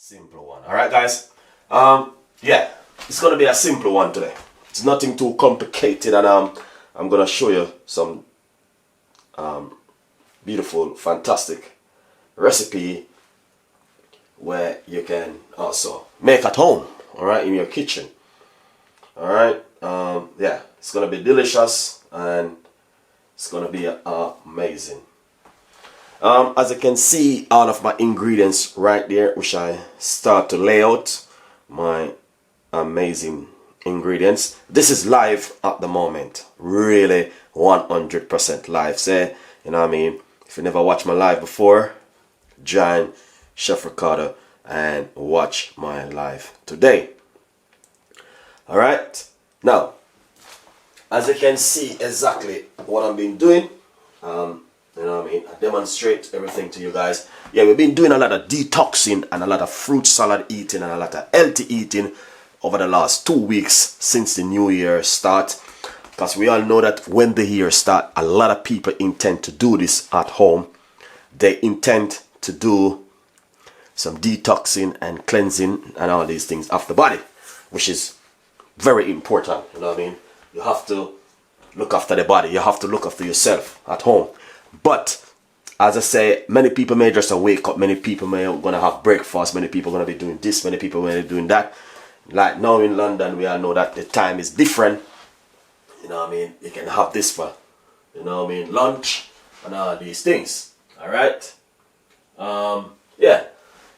Simple one. All right, guys. Yeah, it's gonna be a simple one today. It's nothing too complicated, and I'm gonna show you some beautiful, fantastic recipe where you can also make at home. All right, in your kitchen. All right. Yeah, it's gonna be delicious and it's gonna be amazing. As you can see, all of my ingredients right there, which I start to lay out my amazing ingredients. This is live at the moment, really 100% live. Say, you know what I mean? If you never watched my live before, join Chef Ricardo and watch my live today. All right. Now, as you can see exactly what I've been doing, you know what I mean, I demonstrate everything to you guys. Yeah, we've been doing a lot of detoxing and a lot of fruit salad eating and a lot of healthy eating over the last 2 weeks since the new year start. Because we all know that when the year start, a lot of people intend to do this at home. They intend to do some detoxing and cleansing and all these things of the body, which is very important. You know what I mean? You have to look after the body. You have to look after yourself at home. But as I say, many people may just wake up. Many people may gonna have breakfast. Many people gonna be doing this. Many people may be doing that. Like now in London, we all know that the time is different. You know what I mean? You can have this for, you know what I mean, lunch and all these things. All right. Yeah.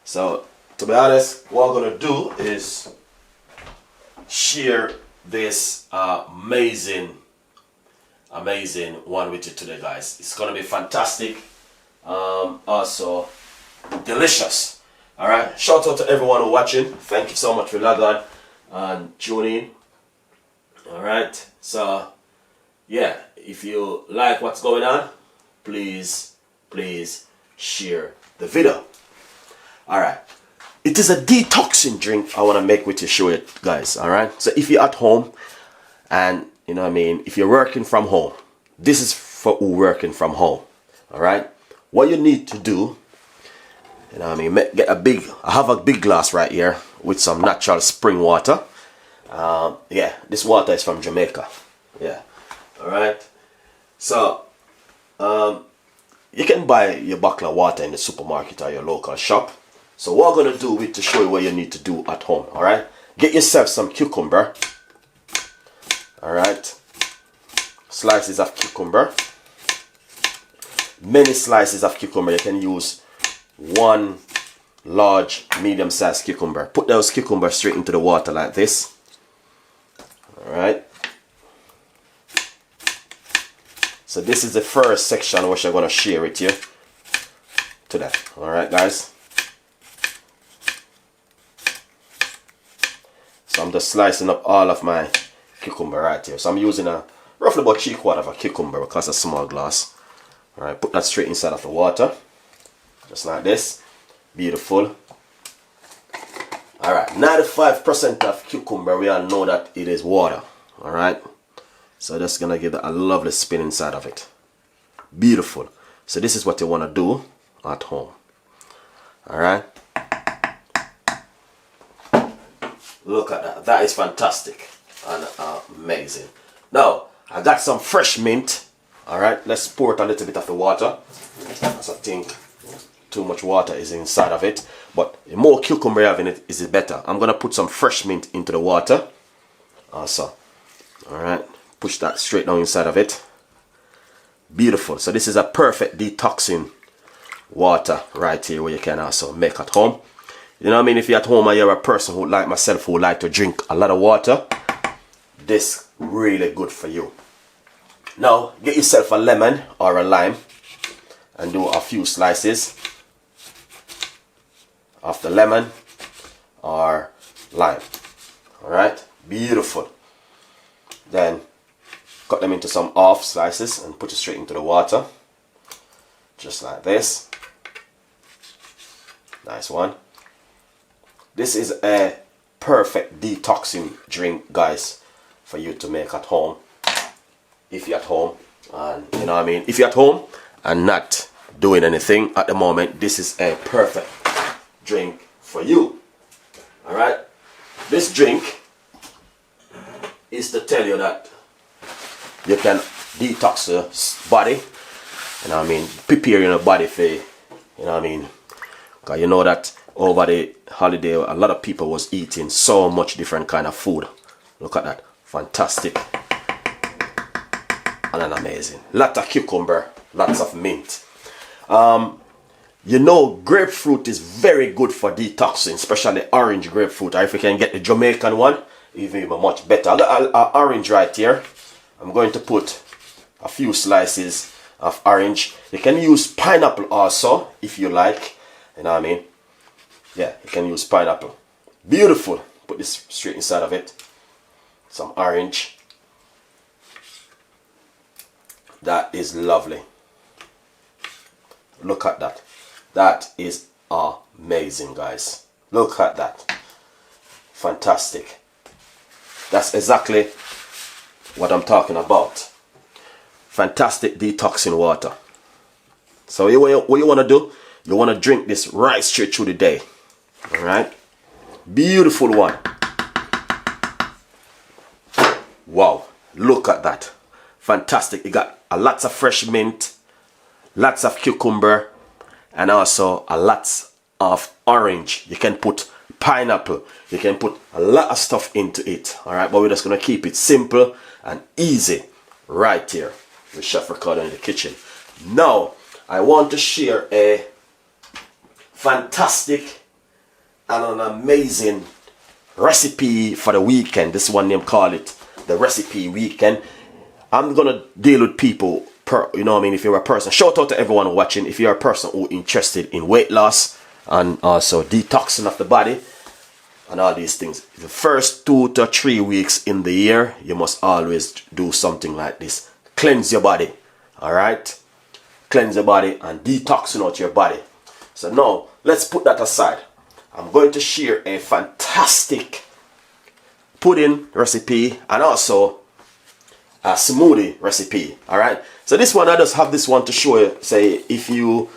So to be honest, what I'm gonna do is share this amazing one with you today, guys. It's gonna be fantastic, also delicious. All right, shout out to everyone who's watching. Thank you so much for logging on and tuning in. All right, so yeah, if you like what's going on, please share the video. All right, it is a detoxing drink I want to make with you, show it, guys. All right, so if you're at home and you know what I mean, if you're working from home, this is for who working from home. All right, what you need to do, you know what I mean, I have a big glass right here with some natural spring water. Yeah, this water is from Jamaica. Yeah, all right. So you can buy your bottle of water in the supermarket or your local shop. So what I'm gonna do is to show you what you need to do at home. All right, get yourself some cucumber. All right, slices of cucumber, many slices of cucumber. You can use one large medium-sized cucumber. Put those cucumbers straight into the water like this. All right, so this is the first section which I'm going to share with you today. All right, guys, so I'm just slicing up all of my cucumber right here. So I'm using a roughly about 3/4 of a cucumber because it's a small glass. All right, put that straight inside of the water, just like this. Beautiful. All right, 95% of cucumber, we all know that it is water. All right, so just gonna give that a lovely spin inside of it. Beautiful. So this is what you want to do at home. All right, look at that. That is fantastic and amazing. Now I got some fresh mint. All right, let's pour it a little bit of the water, because I think too much water is inside of it, but the more cucumber you have in it is it better. I'm gonna put some fresh mint into the water also. All right, push that straight down inside of it. Beautiful. So this is a perfect detoxing water right here, where you can also make at home. You know what I mean? If you're at home and you're a person who, like myself, who like to drink a lot of water, this really good for you. Now get yourself a lemon or a lime and do a few slices of the lemon or lime. All right, beautiful. Then cut them into some half slices and put it straight into the water, just like this. Nice one. This is a perfect detoxing drink, guys, for you to make at home. If you're at home, and you know what I mean, if you're at home and not doing anything at the moment, this is a perfect drink for you. All right. This drink is to tell you that you can detox your body. You know what I mean? Prepare your body for, you know what I mean? Because you know that over the holiday, a lot of people was eating so much different kind of food. Look at that. Fantastic. And an amazing. Lots of cucumber, lots of mint. You know, grapefruit is very good for detoxing, especially orange grapefruit. Or if you can get the Jamaican one, even much better. I got an orange right here. I'm going to put a few slices of orange. You can use pineapple also, if you like. You know what I mean? Yeah, you can use pineapple. Beautiful. Put this straight inside of it. Some orange. That is lovely. Look at that. That is amazing, guys. Look at that. Fantastic. That's exactly what I'm talking about. Fantastic detoxing water. So what you want to do? You want to drink this right straight through the day. Alright? Beautiful one. Wow. Look at that. Fantastic. You got a lots of fresh mint, lots of cucumber, and also a lots of orange. You can put pineapple. You can put a lot of stuff into it. Alright, but we're just going to keep it simple and easy right here with Chef Ricardo in the kitchen. Now, I want to share a fantastic and an amazing recipe for the weekend. This one name call it the recipe weekend. I'm gonna deal with people you know what I mean, if you're a person, shout out to everyone watching. If you're a person who interested in weight loss and also detoxing of the body and all these things, the first 2 to 3 weeks in the year, you must always do something like this. Cleanse your body. Alright? Cleanse your body and detoxing out your body. So now, let's put that aside. I'm going to share a fantastic pudding recipe and also a smoothie recipe. Alright? So this one, I just have this one to show you. Say, if you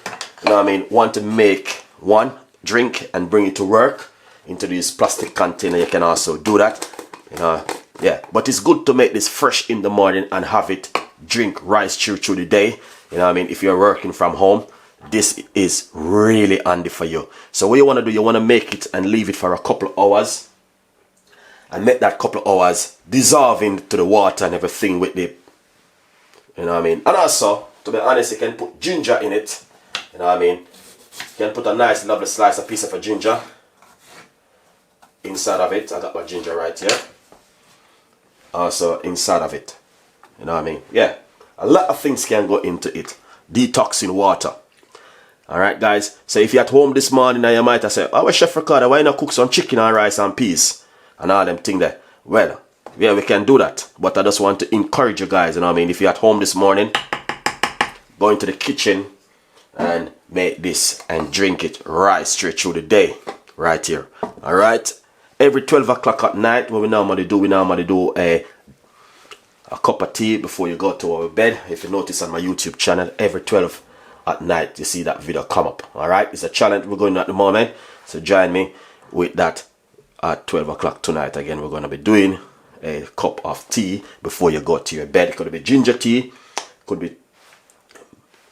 know what I mean, want to make one drink and bring it to work into this plastic container, you can also do that. You know, yeah. But it's good to make this fresh in the morning and have it drink right through the day. You know what I mean? If you're working from home, this is really handy for you. So what you want to do, you want to make it and leave it for a couple of hours. And make that couple of hours dissolve into the water and everything with the, you know what I mean. And also, to be honest, you can put ginger in it. You know what I mean. You can put a nice lovely slice, a piece of a ginger inside of it. I got my ginger right here. Also inside of it. You know what I mean. Yeah. A lot of things can go into it. Detoxing water. Alright guys. So if you're at home this morning and you might have said, oh, Chef Ricardo, why not cook some chicken and rice and peas? And all them things there. Well, yeah, we can do that. But I just want to encourage you guys, you know what I mean? If you're at home this morning, go into the kitchen and make this and drink it right straight through the day. Right here. Alright? Every 12 o'clock at night, what we normally do a cup of tea before you go to our bed. If you notice on my YouTube channel, every 12 at night, you see that video come up. Alright? It's a challenge we're going at the moment. So join me with that. At 12 o'clock tonight, again, we're going to be doing a cup of tea before you go to your bed. It could be ginger tea, could be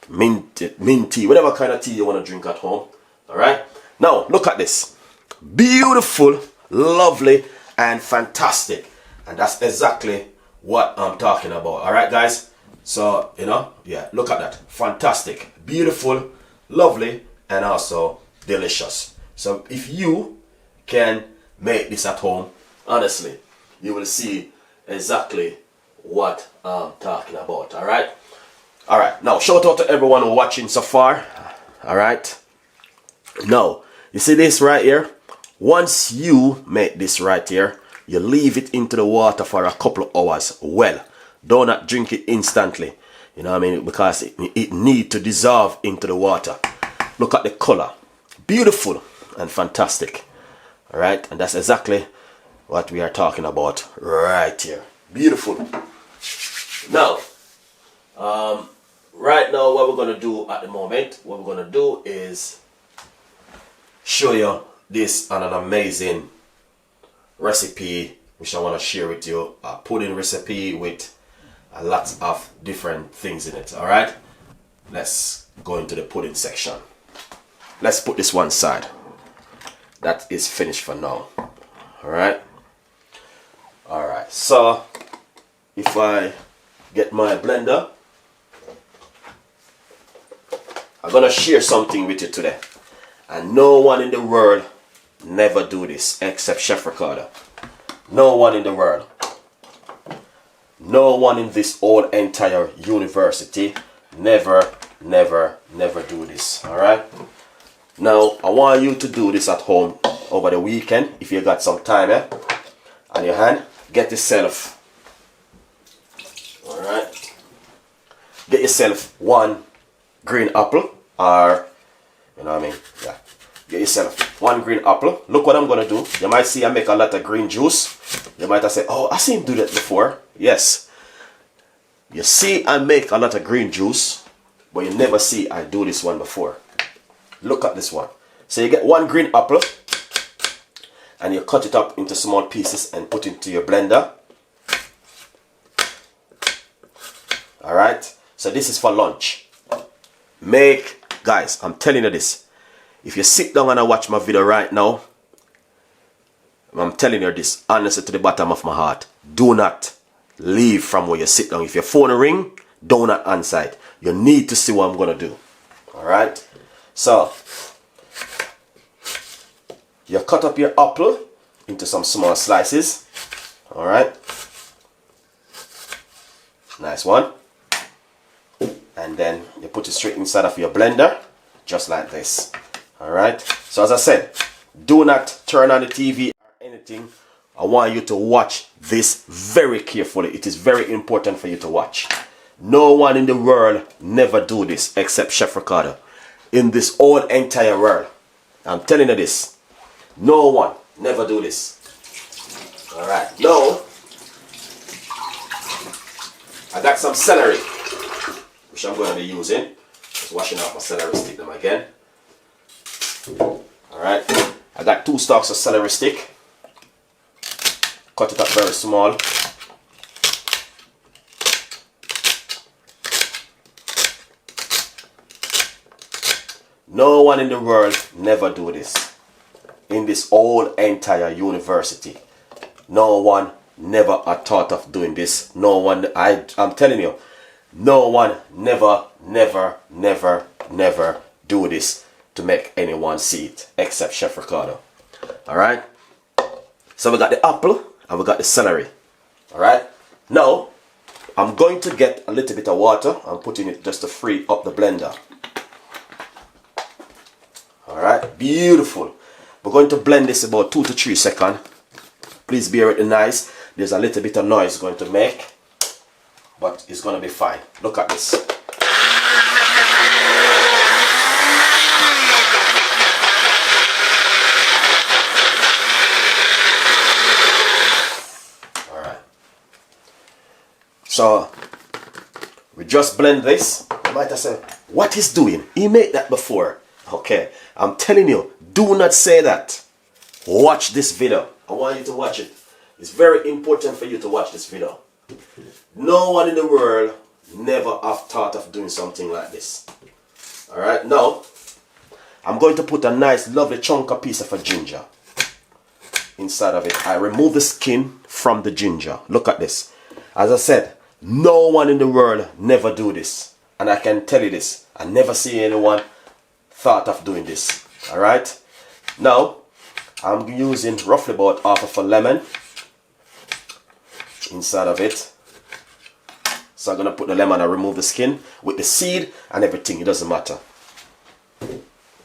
mint tea, whatever kind of tea you want to drink at home. Alright? Now, look at this. Beautiful, lovely, and fantastic. And that's exactly what I'm talking about. Alright, guys? So, you know, yeah, look at that. Fantastic, beautiful, lovely, and also delicious. So, if you can make this at home, honestly, you will see exactly what I'm talking about. Alright? Alright, now shout out to everyone who's watching so far. Alright? Now, you see this right here? Once you make this right here, you leave it into the water for a couple of hours. Well, do not drink it instantly. You know what I mean? Because it needs to dissolve into the water. Look at the color. Beautiful and fantastic. Alright, and that's exactly what we are talking about right here. Beautiful. Now, right now what we're going to do at the moment, what we're going to do is show you this on an amazing recipe which I want to share with you. A pudding recipe with a lot of different things in it. Alright, let's go into the pudding section. Let's put this one side. That is finished for now. Alright, so if I get my blender, I'm gonna share something with you today, and no one in the world never do this except Chef Ricardo. No one in the world, no one in this whole entire university never do this. All right, now I want you to do this at home over the weekend if you got some time on your hand. Get yourself, all right, get yourself one green apple, or you know what I mean, yeah, get yourself one green apple. Look what I'm gonna do. You might see I make a lot of green juice. You might have said, oh, I seen him do that before. Yes, you see I make a lot of green juice, but you never see I do this one before. Look at this one. So you get one green apple and you cut it up into small pieces and put it into your blender. Alright, so this is for lunch. Guys, I'm telling you this, if you sit down and watch my video right now, I'm telling you this honestly to the bottom of my heart, do not leave from where you sit down. If your phone ring, do not answer it. You need to see what I'm gonna do. Alright, so you cut up your apple into some small slices. Alright, nice one. And then you put it straight inside of your blender, just like this. Alright, so as I said, do not turn on the TV or anything. I want you to watch this very carefully. It is very important for you to watch. No one in the world never do this except Chef Ricardo. In this whole entire world, I'm telling you this, no one never do this. Alright, now I got some celery which I'm going to be using. Just washing off my celery stick them again. Alright, I got 2 stalks of celery stick. Cut it up very small. No one in the world never do this. In this whole entire university, no one never thought of doing this. No one, I'm telling you, no one never do this to make anyone see it except Chef Ricardo. Alright, so we got the apple and we got the celery. Alright, now I'm going to get a little bit of water. I'm putting it just to free up the blender. Alright, beautiful. We're going to blend this about 2 to 3 seconds. Please bear with the noise. There's a little bit of noise going to make, but it's going to be fine. Look at this. Alright. So, we just blend this. You might have said, what he's doing? He made that before. Okay, I'm telling you, do not say that. Watch this video. I want you to watch it. It's very important for you to watch this video. No one in the world never have thought of doing something like this. Alright, now I'm going to put a nice lovely chunk of piece of a ginger inside of it. I remove the skin from the ginger. Look at this. As I said, no one in the world never do this. And I can tell you this, I never see anyone thought of doing this. Alright, now I'm using roughly about half of a lemon inside of it. So I'm going to put the lemon and remove the skin with the seed and everything. It doesn't matter.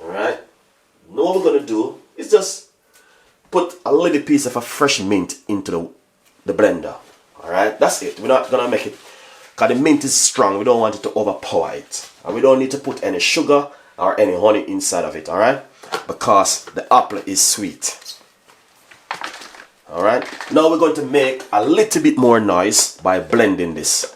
Alright, now what we're going to do is just put a little piece of a fresh mint into the blender. Alright, that's it. We're not going to make it, because the mint is strong. We don't want it to overpower it. And we don't need to put any sugar or any honey inside of it, alright? Because the apple is sweet. Alright, now we're going to make a little bit more noise by blending this.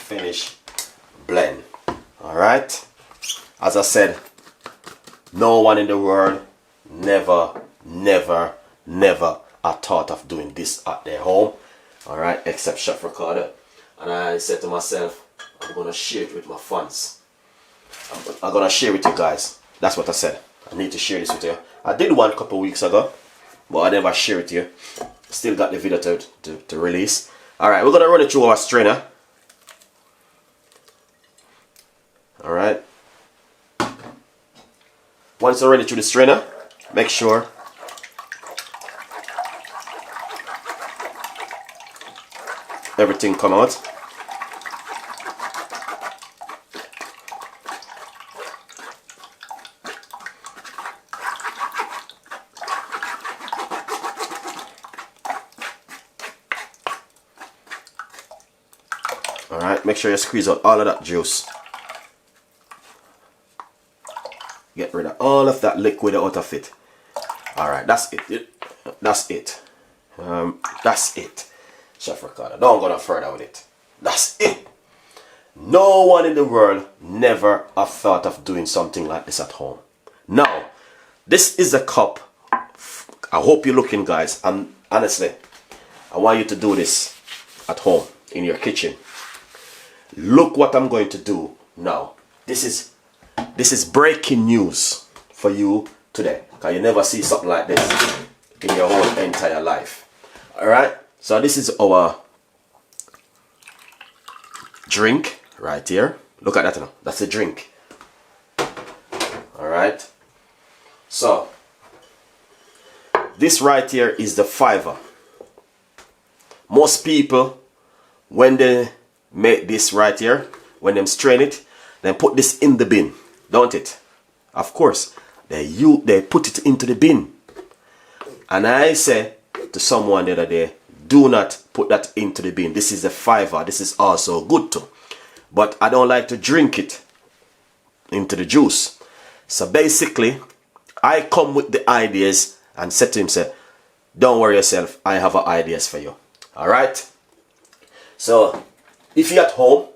finish blend. Alright, as I said, no one in the world never I thought of doing this at their home, alright, except Chef Ricardo. And I said to myself, I'm gonna share it with my fans. I'm gonna share it with you guys. That's what I said. I need to share this with you. I did one a couple weeks ago, but I never shared it with you. Still got the video to release. Alright, we're gonna run it through our strainer. Alright. Once you run it through the strainer, make sure everything come out. Alright, make sure you squeeze out all of that juice. Get rid of all of that liquid out of it. Alright, that's it. That's it. That's it. Chef Ricardo, don't go no further with it. That's it. No one in the world never have thought of doing something like this at home. Now, this is a cup. I hope you're looking, guys. And honestly, I want you to do this at home, in your kitchen. Look what I'm going to do now. This is breaking news for you today, because you never see something like this in your whole entire life. Alright, so this is our drink right here. Look at that now. That's a drink. Alright, so this right here is the fiver. Most people, when they make this right here, when they strain it, then put this in the bin, don't it? Of course, they put it into the bin. And I say to someone the other day, do not put that into the bin. This is a fiver. This is also good too, but I don't like to drink it into the juice. So basically, I come with the ideas and said to him, say, don't worry yourself, I have ideas for you. Alright? So if you're at home,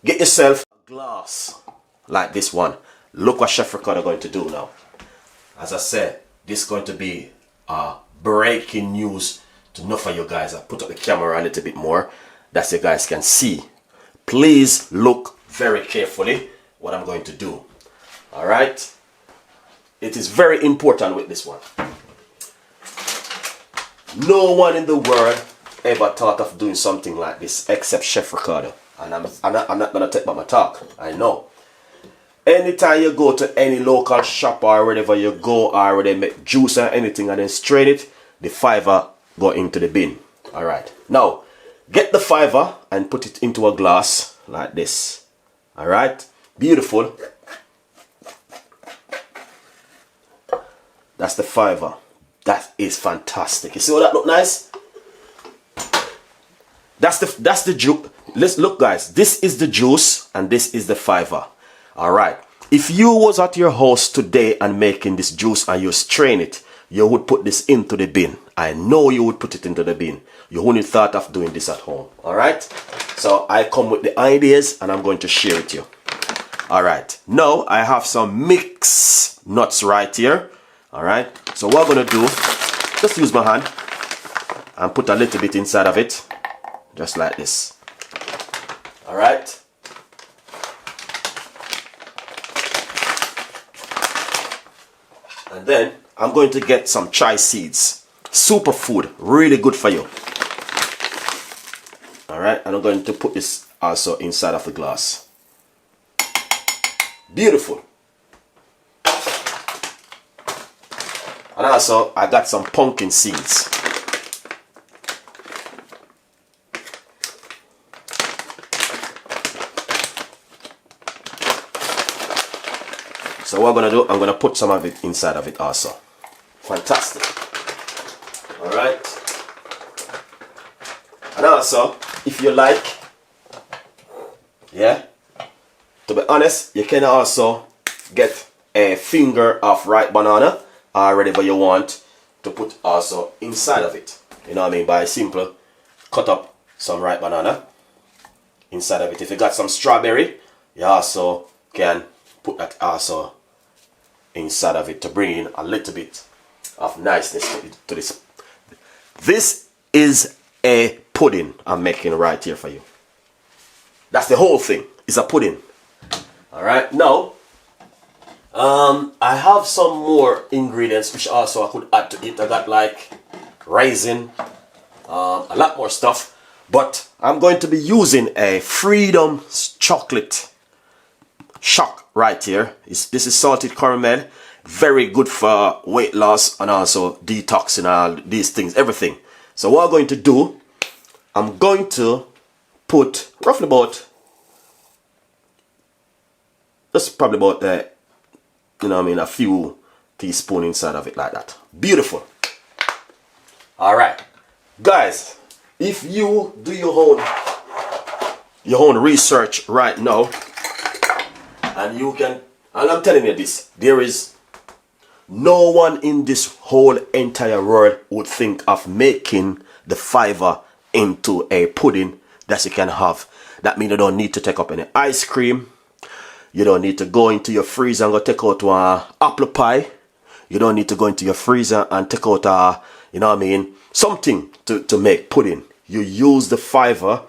get yourself a glass like this one. Look what Chef Ricardo going to do now. As I said, this is going to be breaking news to enough of you guys. I put up the camera a little bit more, that you guys can see. Please look very carefully what I'm going to do. Alright? It is very important with this one. No one in the world ever thought of doing something like this except Chef Ricardo. And I'm not going to take back my talk. I know. Anytime you go to any local shop or wherever you go, or where they make juice or anything and then strain it, the fiver go into the bin. Alright. Now, get the fiver and put it into a glass like this. Alright. Beautiful. That's the fiver. That is fantastic. You see how that look nice? That's the juice. Let's look, guys. This is the juice and this is the fiver. Alright. If you was at your house today and making this juice and you strain it, you would put this into the bin. I know you would put it into the bin. You wouldn't thought of doing this at home. Alright. So I come with the ideas and I'm going to share it with you. Alright. Now I have some mixed nuts right here. Alright. So what I'm going to do, just use my hand and put a little bit inside of it. Just like this. Alright. And then I'm going to get some chai seeds. Superfood. Really good for you. Alright. And I'm going to put this also inside of the glass. Beautiful. And also I got some pumpkin seeds. So what I'm going to do, I'm going to put some of it inside of it also. Fantastic. Alright. And also, if you like, yeah, to be honest, you can also get a finger of ripe banana or whatever you want to put also inside of it. You know what I mean? By simple cut up some ripe banana inside of it. If you got some strawberry, you also can put that also inside of it to bring in a little bit of niceness to this. This is a pudding I'm making right here for you. That's the whole thing. It's a pudding. Alright, now I have some more ingredients which also I could add to it. I got like raisin, a lot more stuff, but I'm going to be using a Freedom chocolate shock right here. This is salted caramel, very good for weight loss and also detoxing, all these things, everything. So what I'm going to do, I'm going to put roughly about, that's probably about a few teaspoons inside of it like that. Beautiful. All right, guys, if you do your own research right now, and you can, and I'm telling you this, there is no one in this whole entire world would think of making the fiver into a pudding that you can have. That means you don't need to take up any ice cream. You don't need to go into your freezer and go take out one apple pie. You don't need to go into your freezer and take out something to make pudding. You use the fiver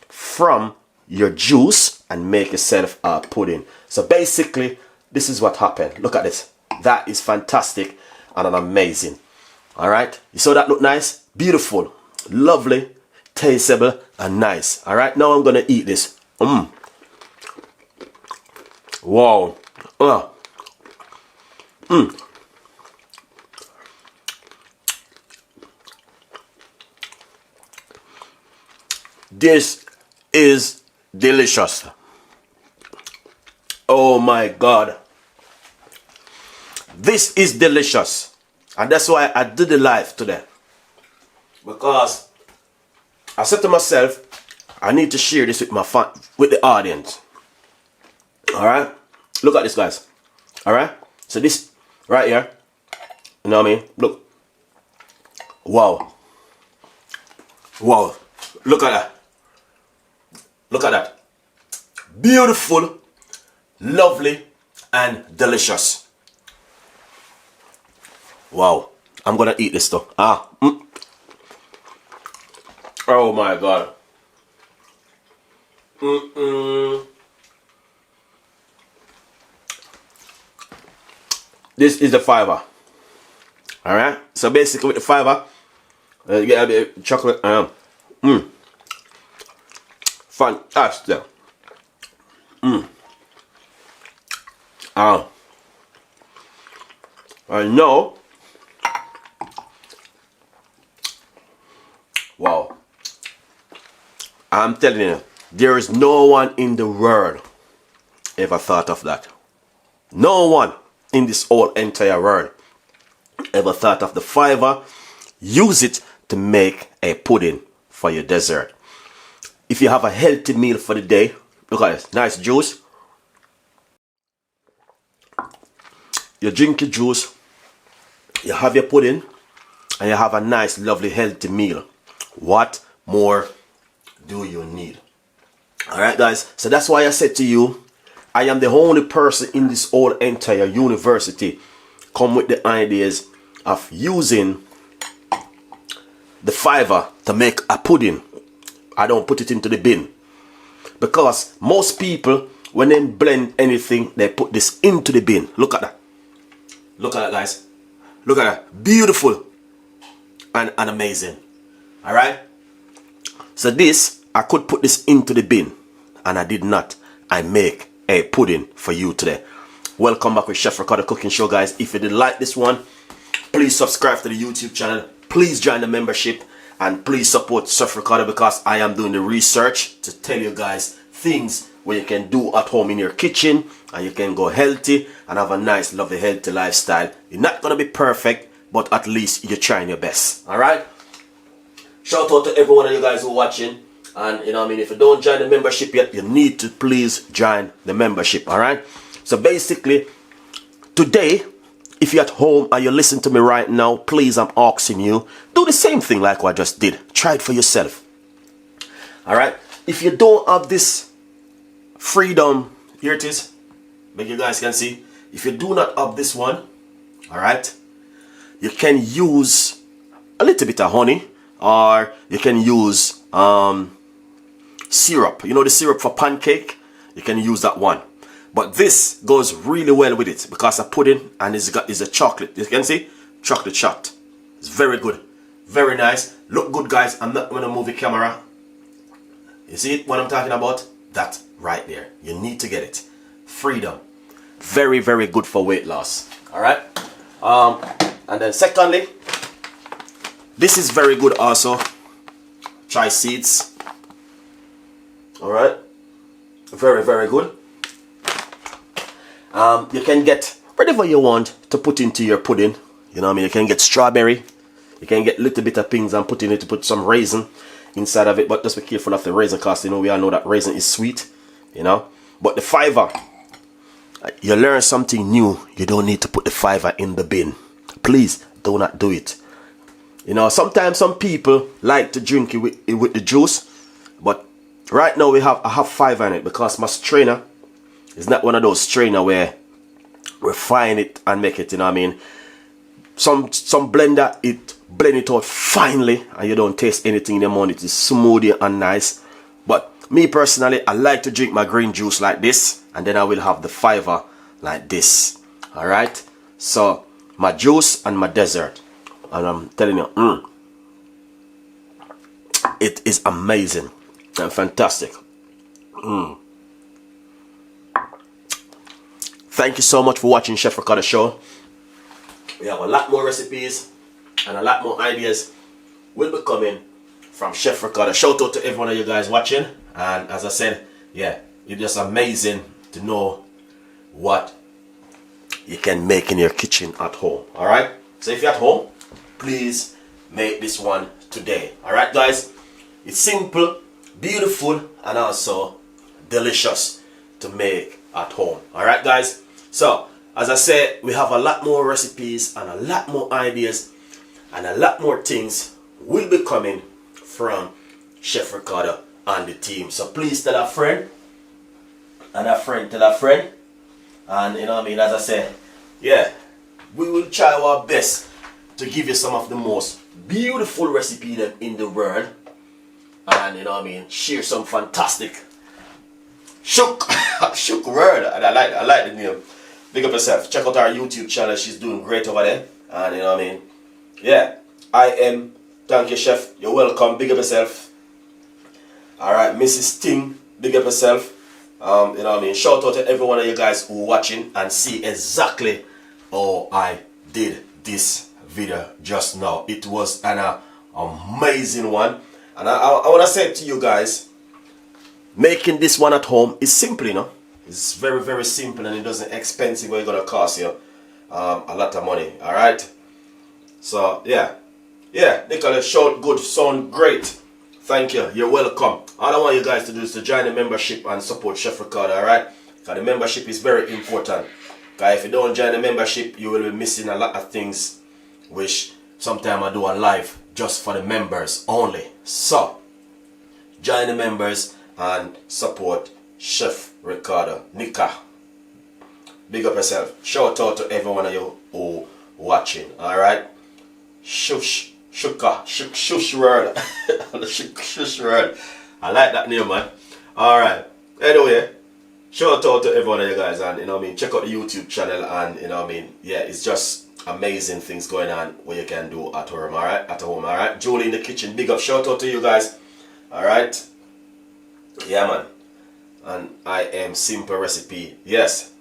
from your juice and make yourself a pudding. So basically, this is what happened. Look at this. That is fantastic and amazing. All right, you saw that look nice, beautiful, lovely, tasteable, and nice. All right, now I'm gonna eat this. Wow. This is delicious. Oh my God. This is delicious. And that's why I did the live today. Because I said to myself, I need to share this with with the audience. Alright? Look at this, guys. Alright? So this right here. You know what I mean? Look. Wow. Wow. Look at that. Look at that. Beautiful, lovely, and delicious. Wow. I'm gonna eat this though. Oh my God. This is the fiber. Alright? So basically with the fiber, you get a bit of chocolate. Fantastic. I know. Wow. I'm telling you, there is no one in the world ever thought of that. No one in this whole entire world ever thought of the fiber. Use it to make a pudding for your dessert. If you have a healthy meal for the day, look at this, nice juice. You drink your juice, you have your pudding, and you have a nice, lovely, healthy meal. What more do you need? Alright guys, so that's why I said to you, I am the only person in this whole entire university come with the ideas of using the fiber to make a pudding. I don't put it into the bin. Because most people, when they blend anything, they put this into the bin. Look at that. Look at that, guys. Look at that. Beautiful and amazing. Alright? So this, I could put this into the bin. And I did not. I make a pudding for you today. Welcome back with Chef Ricardo Cooking Show, guys. If you did like this one, please subscribe to the YouTube channel. Please join the membership. And please support Chef Ricardo, because I am doing the research to tell you guys things where you can do at home in your kitchen and you can go healthy and have a nice, lovely, healthy lifestyle. You're not going to be perfect, but at least you're trying your best. Alright? Shout out to every one of you guys who are watching. And you know what I mean, if you don't join the membership yet, you need to please join the membership. Alright? So basically, today, if you're at home and you listen to me right now, please, I'm asking you, do the same thing like what I just did. Try it for yourself. Alright? if you don't have this freedom, here it is, make you guys can see. If you do not have this one, all right, you can use a little bit of honey, or you can use syrup. You know the syrup for pancake? You can use that one. But this goes really well with it because I put in, and it's a chocolate. You can see chocolate shot. It's very good, very nice. Look good, guys. I'm not gonna move the camera. You see it? What I'm talking about? That right there. You need to get it. Freedom. Very, very good for weight loss. All right. And then secondly, this is very good also. Chia seeds. All right. Very, very good. You can get whatever you want to put into your pudding. You know what I mean? You can get strawberry. You can get a little bit of things and put in it to put some raisin inside of it. But just be careful of the raisin because, you know, we all know that raisin is sweet. You know? But the fiber, you learn something new. You don't need to put the fiber in the bin. Please do not do it. You know, sometimes some people like to drink it with the juice. But right now I have fiber in it because my strainer is not one of those strainer where refine it and make it, you know what I mean? Some blender, it blend it out finely and you don't taste anything in the morning. It is smooth and nice. But me personally, I like to drink my green juice like this, and then I will have the fiber like this. Alright? So my juice and my dessert. And I'm telling you, it is amazing and fantastic. Thank you so much for watching Chef Ricardo Show. We have a lot more recipes and a lot more ideas will be coming from Chef Ricardo. Shout out to every one of you guys watching. And as I said, yeah, it's just amazing to know what you can make in your kitchen at home. Alright? So if you're at home, please make this one today. Alright, guys? It's simple, beautiful, and also delicious to make at home. Alright, guys? So, as I said, we have a lot more recipes and a lot more ideas and a lot more things will be coming from Chef Ricardo and the team. So please tell a friend, and a friend tell a friend. And you know what I mean, as I said, yeah, we will try our best to give you some of the most beautiful recipes in the world. And you know what I mean, share some fantastic shook word. And I like the name. Big up yourself. Check out our YouTube channel. She's doing great over there. And you know what I mean? Yeah. Thank you, Chef. You're welcome. Big up yourself. Alright, Mrs. Ting. Big up yourself. You know what I mean? Shout out to every one of you guys who are watching and see exactly how I did this video just now. It was an amazing one. And I want to say to you guys, making this one at home is simple, you know. It's very, very simple, and it doesn't expensive where it's gonna cost you a lot of money. Alright? So yeah. Yeah, Nicholas, shout good, sound great. Thank you. You're welcome. All I want you guys to do is to join the membership and support Chef Ricardo, alright? Because the membership is very important. Because if you don't join the membership, you will be missing a lot of things which sometimes I do a live just for the members only. So join the members and support Chef Ricardo. Nika, big up yourself. Shout out to every one of you who watching. Alright? Shush word. Shush word. I like that name, man. Alright. Anyway, shout out to every one of you guys, and you know what I mean, check out the YouTube channel, and you know what I mean, yeah, it's just amazing things going on what you can do at home, alright? At home, alright? Julie in the kitchen, big up, shout out to you guys. Alright? Yeah, man. And I am simple recipe. Yes.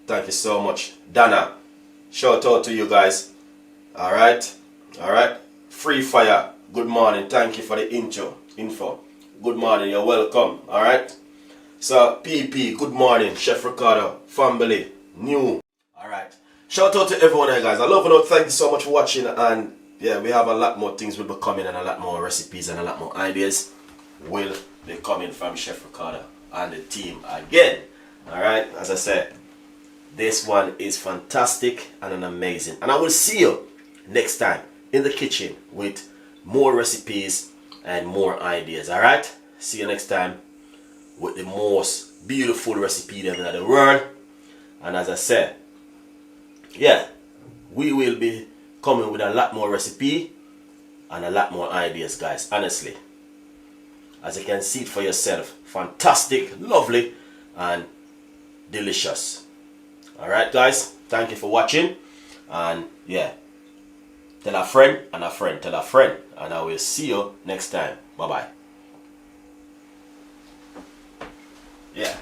Thank you so much. Dana, shout out to you guys. Alright? Alright? Free Fire, good morning. Thank you for the info. Good morning, you're welcome. Alright? So, PP, good morning. Chef Ricardo, family, new. Alright. Shout out to everyone here, guys. I love you. Thank you so much for watching. And yeah, we have a lot more things will be coming, and a lot more recipes and a lot more ideas will be coming from Chef Ricardo and the team again. Alright, as I said, this one is fantastic and an amazing. And I will see you next time in the kitchen with more recipes and more ideas. Alright, see you next time with the most beautiful recipe in the world. And as I said, yeah, we will be coming with a lot more recipe and a lot more ideas, guys. Honestly, as you can see it for yourself, fantastic, lovely, and delicious. Alright, guys, thank you for watching. And yeah, tell a friend and a friend tell a friend, and I will see you next time. Bye bye. Yeah.